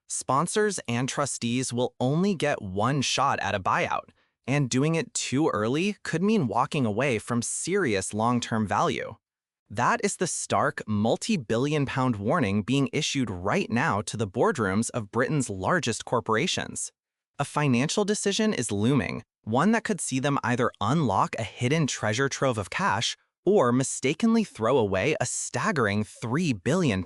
Sponsors and trustees will only get one shot at a buyout, and doing it too early could mean walking away from serious long-term value. That is the stark, multi-billion-pound warning being issued right now to the boardrooms of Britain's largest corporations. A financial decision is looming, one that could see them either unlock a hidden treasure trove of cash or mistakenly throw away a staggering £3 billion.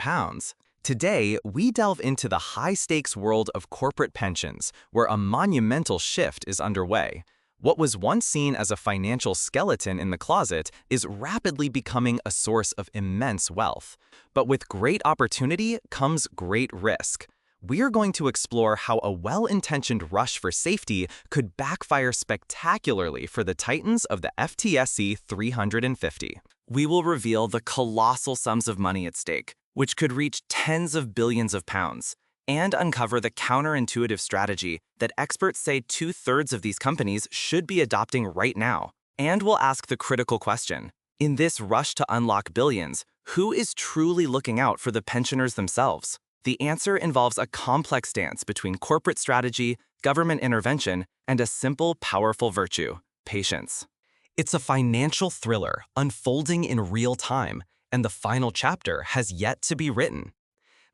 Today, we delve into the high-stakes world of corporate pensions, where a monumental shift is underway. What was once seen as a financial skeleton in the closet is rapidly becoming a source of immense wealth. But with great opportunity comes great risk. We are going to explore how a well-intentioned rush for safety could backfire spectacularly for the titans of the FTSE 350. We will reveal the colossal sums of money at stake, which could reach tens of billions of pounds, and uncover the counterintuitive strategy that experts say two-thirds of these companies should be adopting right now. And we'll ask the critical question: in this rush to unlock billions, who is truly looking out for the pensioners themselves? The answer involves a complex dance between corporate strategy, government intervention, and a simple, powerful virtue: patience. It's a financial thriller unfolding in real time, and the final chapter has yet to be written.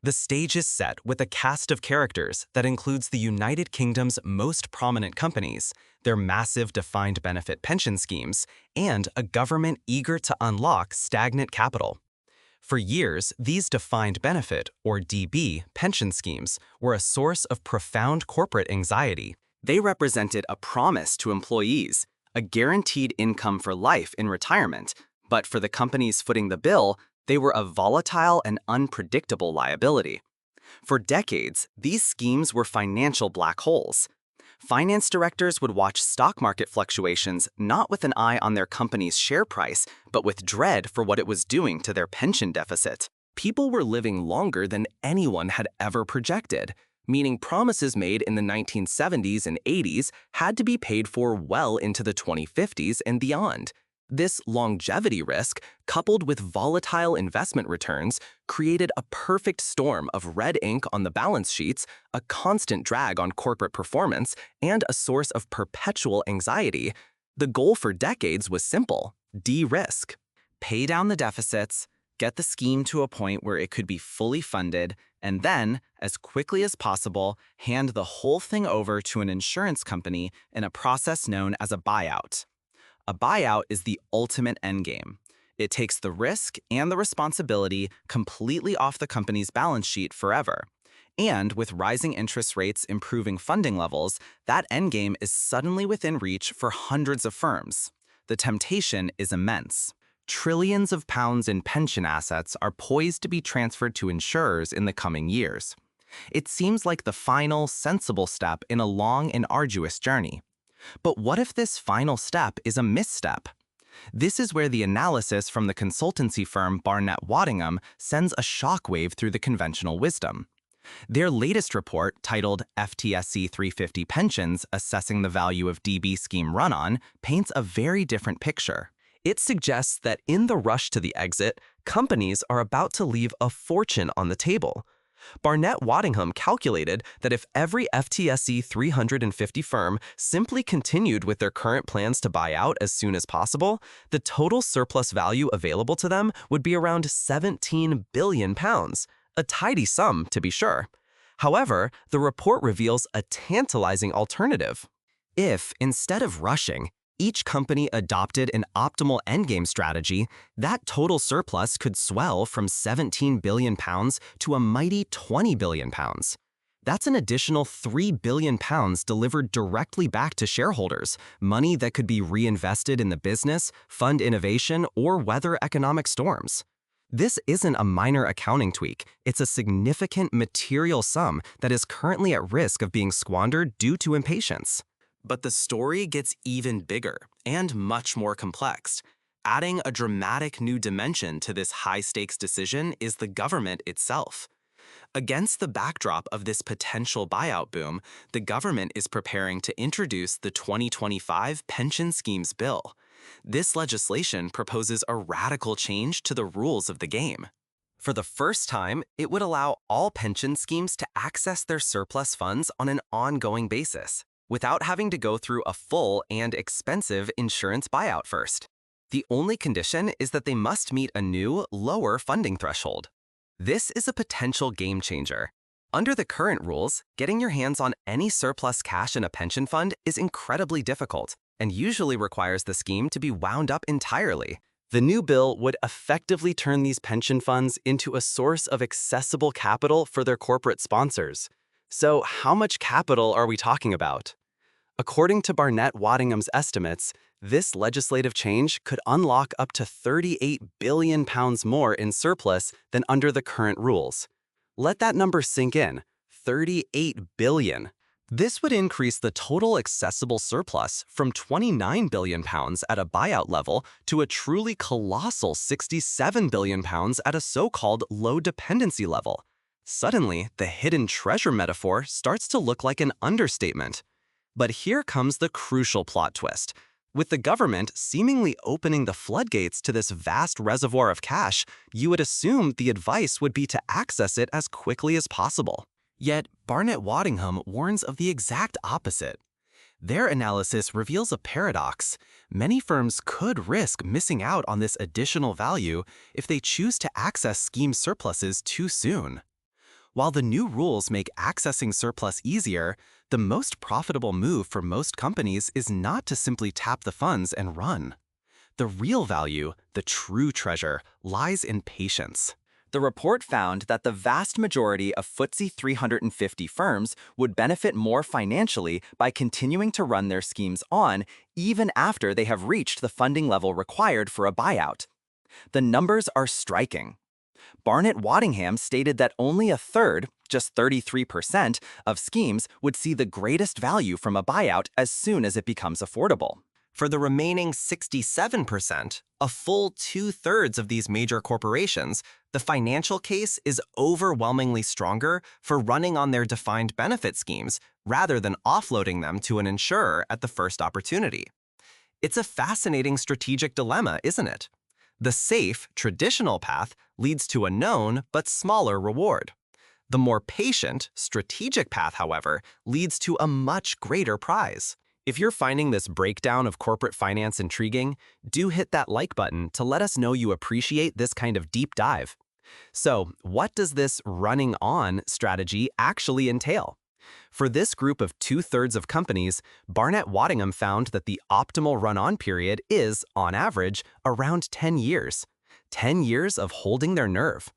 The stage is set with a cast of characters that includes the United Kingdom's most prominent companies, their massive defined benefit pension schemes, and a government eager to unlock stagnant capital. For years, these defined benefit, or DB, pension schemes were a source of profound corporate anxiety. They represented a promise to employees, a guaranteed income for life in retirement, but for the companies footing the bill, they were a volatile and unpredictable liability. For decades, these schemes were financial black holes. Finance directors would watch stock market fluctuations not with an eye on their company's share price, but with dread for what it was doing to their pension deficit. People were living longer than anyone had ever projected, meaning promises made in the 1970s and 80s had to be paid for well into the 2050s and beyond. This longevity risk, coupled with volatile investment returns, created a perfect storm of red ink on the balance sheets, a constant drag on corporate performance, and a source of perpetual anxiety. The goal for decades was simple: de-risk. Pay down the deficits, get the scheme to a point where it could be fully funded, and then, as quickly as possible, hand the whole thing over to an insurance company in a process known as a buyout. A buyout is the ultimate endgame. It takes the risk and the responsibility completely off the company's balance sheet forever. And with rising interest rates improving funding levels, that endgame is suddenly within reach for hundreds of firms. The temptation is immense. Trillions of pounds in pension assets are poised to be transferred to insurers in the coming years. It seems like the final, sensible step in a long and arduous journey. But what if this final step is a misstep? This is where the analysis from the consultancy firm Barnett-Waddingham sends a shockwave through the conventional wisdom. Their latest report, titled FTSE 350 Pensions Assessing the Value of DB Scheme Run-On, paints a very different picture. It suggests that in the rush to the exit, companies are about to leave a fortune on the table. Barnett-Waddingham calculated that if every FTSE 350 firm simply continued with their current plans to buy out as soon as possible, the total surplus value available to them would be around £17 billion, a tidy sum to be sure. However, the report reveals a tantalizing alternative. If, instead of rushing, each company adopted an optimal endgame strategy, that total surplus could swell from £17 billion to a mighty £20 billion. That's an additional £3 billion delivered directly back to shareholders, money that could be reinvested in the business, fund innovation, or weather economic storms. This isn't a minor accounting tweak, it's a significant material sum that is currently at risk of being squandered due to impatience. But the story gets even bigger and much more complex. Adding a dramatic new dimension to this high-stakes decision is the government itself. Against the backdrop of this potential buyout boom, the government is preparing to introduce the 2025 Pension Schemes Bill. This legislation proposes a radical change to the rules of the game. For the first time, it would allow all pension schemes to access their surplus funds on an ongoing basis, without having to go through a full and expensive insurance buyout first. The only condition is that they must meet a new, lower funding threshold. This is a potential game changer. Under the current rules, getting your hands on any surplus cash in a pension fund is incredibly difficult and usually requires the scheme to be wound up entirely. The new bill would effectively turn these pension funds into a source of accessible capital for their corporate sponsors. So, how much capital are we talking about? According to Barnett-Waddingham's estimates, this legislative change could unlock up to £38 billion more in surplus than under the current rules. Let that number sink in, $38 billion. This would increase the total accessible surplus from £29 billion at a buyout level to a truly colossal £67 billion at a so-called low dependency level. Suddenly, the hidden treasure metaphor starts to look like an understatement. But here comes the crucial plot twist. With the government seemingly opening the floodgates to this vast reservoir of cash, you would assume the advice would be to access it as quickly as possible. Yet, Barnett-Waddingham warns of the exact opposite. Their analysis reveals a paradox. Many firms could risk missing out on this additional value if they choose to access scheme surpluses too soon. While the new rules make accessing surplus easier, the most profitable move for most companies is not to simply tap the funds and run. The real value, the true treasure, lies in patience. The report found that the vast majority of FTSE 350 firms would benefit more financially by continuing to run their schemes on even after they have reached the funding level required for a buyout. The numbers are striking. Barnett-Waddingham stated that only a third, just 33%, of schemes would see the greatest value from a buyout as soon as it becomes affordable. For the remaining 67%, a full two-thirds of these major corporations, the financial case is overwhelmingly stronger for running on their defined benefit schemes rather than offloading them to an insurer at the first opportunity. It's a fascinating strategic dilemma, isn't it? The safe, traditional path leads to a known but smaller reward. The more patient, strategic path, however, leads to a much greater prize. If you're finding this breakdown of corporate finance intriguing, do hit that like button to let us know you appreciate this kind of deep dive. So, what does this running on strategy actually entail? For this group of two-thirds of companies, Barnett-Waddingham found that the optimal run-on period is, on average, around 10 years. 10 years of holding their nerve.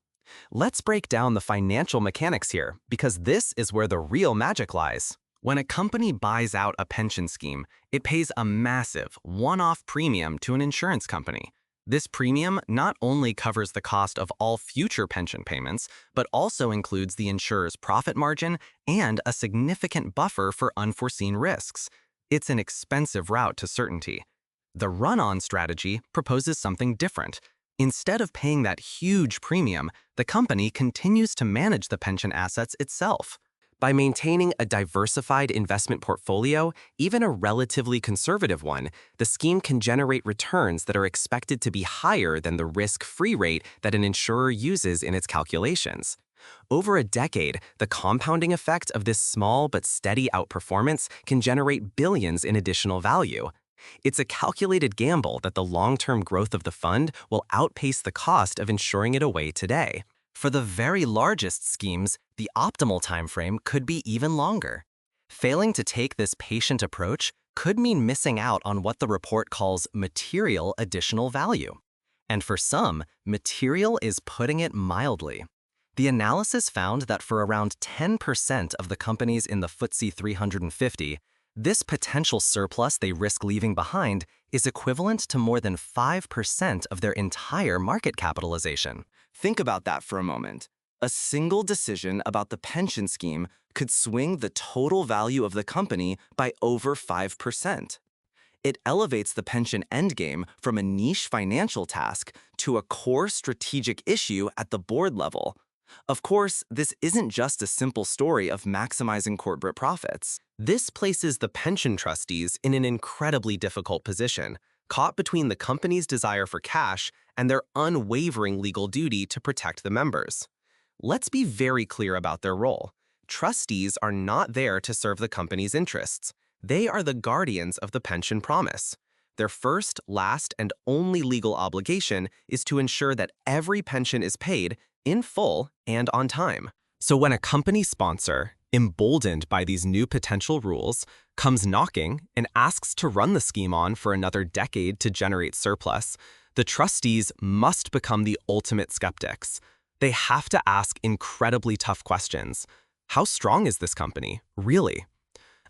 Let's break down the financial mechanics here, because this is where the real magic lies. When a company buys out a pension scheme, it pays a massive, one-off premium to an insurance company. This premium not only covers the cost of all future pension payments, but also includes the insurer's profit margin and a significant buffer for unforeseen risks. It's an expensive route to certainty. The run-on strategy proposes something different. Instead of paying that huge premium, the company continues to manage the pension assets itself. By maintaining a diversified investment portfolio, even a relatively conservative one, the scheme can generate returns that are expected to be higher than the risk-free rate that an insurer uses in its calculations. Over a decade, the compounding effect of this small but steady outperformance can generate billions in additional value. It's a calculated gamble that the long-term growth of the fund will outpace the cost of insuring it away today. For the very largest schemes, the optimal timeframe could be even longer. Failing to take this patient approach could mean missing out on what the report calls material additional value. And for some, material is putting it mildly. The analysis found that for around 10% of the companies in the FTSE 350, this potential surplus they risk leaving behind is equivalent to more than 5% of their entire market capitalization. Think about that for a moment. A single decision about the pension scheme could swing the total value of the company by over 5%. It elevates the pension endgame from a niche financial task to a core strategic issue at the board level. Of course, this isn't just a simple story of maximizing corporate profits. This places the pension trustees in an incredibly difficult position, caught between the company's desire for cash and their unwavering legal duty to protect the members. Let's be very clear about their role. Trustees are not there to serve the company's interests. They are the guardians of the pension promise. Their first, last, and only legal obligation is to ensure that every pension is paid in full and on time. So when a company sponsor, emboldened by these new potential rules, comes knocking and asks to run the scheme on for another decade to generate surplus, the trustees must become the ultimate skeptics. They have to ask incredibly tough questions. How strong is this company, really?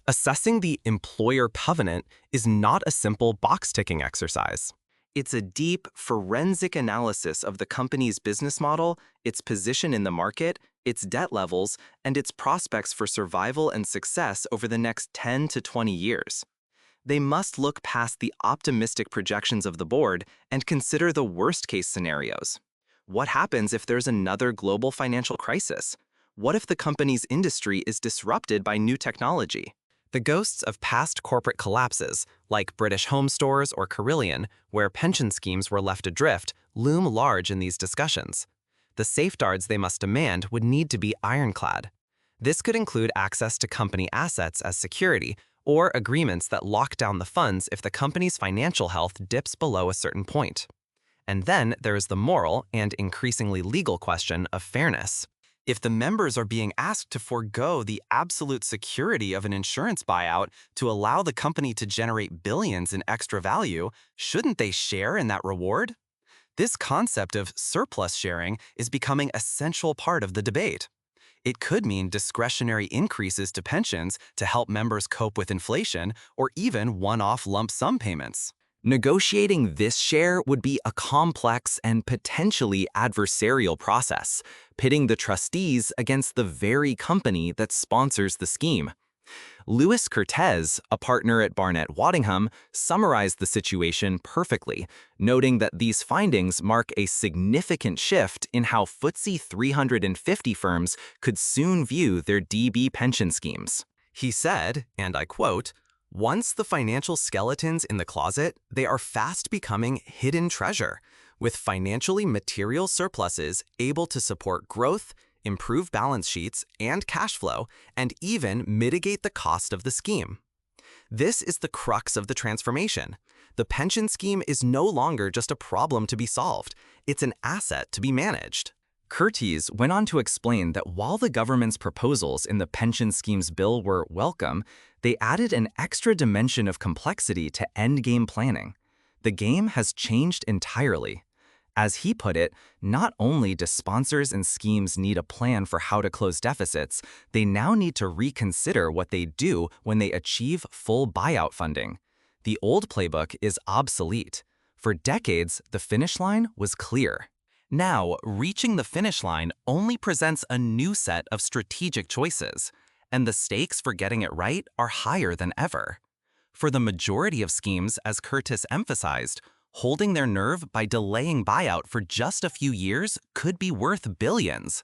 Assessing the employer covenant is not a simple box-ticking exercise. It's a deep, forensic analysis of the company's business model, its position in the market, its debt levels, and its prospects for survival and success over the next 10 to 20 years. They must look past the optimistic projections of the board and consider the worst-case scenarios. What happens if there's another global financial crisis? What if the company's industry is disrupted by new technology? The ghosts of past corporate collapses, like British Home Stores or Carillion, where pension schemes were left adrift, loom large in these discussions. The safeguards they must demand would need to be ironclad. This could include access to company assets as security, or agreements that lock down the funds if the company's financial health dips below a certain point. And then there is the moral and increasingly legal question of fairness. If the members are being asked to forego the absolute security of an insurance buyout to allow the company to generate billions in extra value, shouldn't they share in that reward? This concept of surplus sharing is becoming a central part of the debate. It could mean discretionary increases to pensions to help members cope with inflation, or even one-off lump sum payments. Negotiating this share would be a complex and potentially adversarial process, pitting the trustees against the very company that sponsors the scheme. Louis Cortez, a partner at Barnett Waddingham, summarized the situation perfectly, noting that these findings mark a significant shift in how FTSE 350 firms could soon view their DB pension schemes. He said, and I quote, "Once the financial skeletons in the closet, they are fast becoming hidden treasure, with financially material surpluses able to support growth, improve balance sheets and cash flow, and even mitigate the cost of the scheme." This is the crux of the transformation. The pension scheme is no longer just a problem to be solved, it's an asset to be managed. Curtis went on to explain that while the government's proposals in the pension schemes bill were welcome, they added an extra dimension of complexity to endgame planning. The game has changed entirely. As he put it, not only do sponsors and schemes need a plan for how to close deficits, they now need to reconsider what they do when they achieve full buyout funding. The old playbook is obsolete. For decades, the finish line was clear. Now, reaching the finish line only presents a new set of strategic choices, and the stakes for getting it right are higher than ever. For the majority of schemes, as Curtis emphasized, holding their nerve by delaying buyout for just a few years could be worth billions.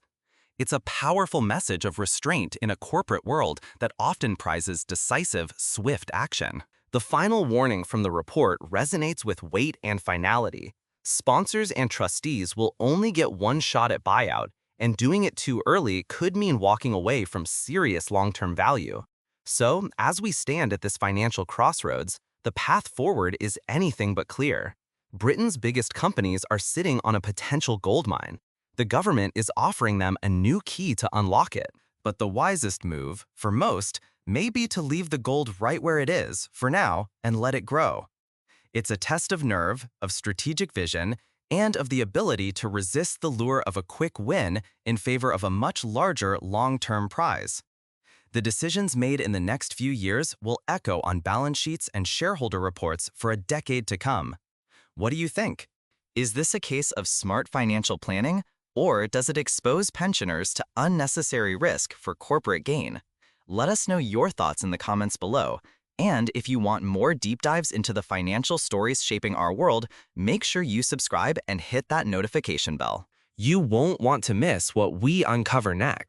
It's a powerful message of restraint in a corporate world that often prizes decisive, swift action. The final warning from the report resonates with weight and finality. Sponsors and trustees will only get one shot at buyout, and doing it too early could mean walking away from serious long-term value. So, as we stand at this financial crossroads, the path forward is anything but clear. Britain's biggest companies are sitting on a potential goldmine. The government is offering them a new key to unlock it. But the wisest move, for most, may be to leave the gold right where it is, for now, and let it grow. It's a test of nerve, of strategic vision, and of the ability to resist the lure of a quick win in favor of a much larger long-term prize. The decisions made in the next few years will echo on balance sheets and shareholder reports for a decade to come. What do you think? Is this a case of smart financial planning, or does it expose pensioners to unnecessary risk for corporate gain? Let us know your thoughts in the comments below. And if you want more deep dives into the financial stories shaping our world, make sure you subscribe and hit that notification bell. You won't want to miss what we uncover next.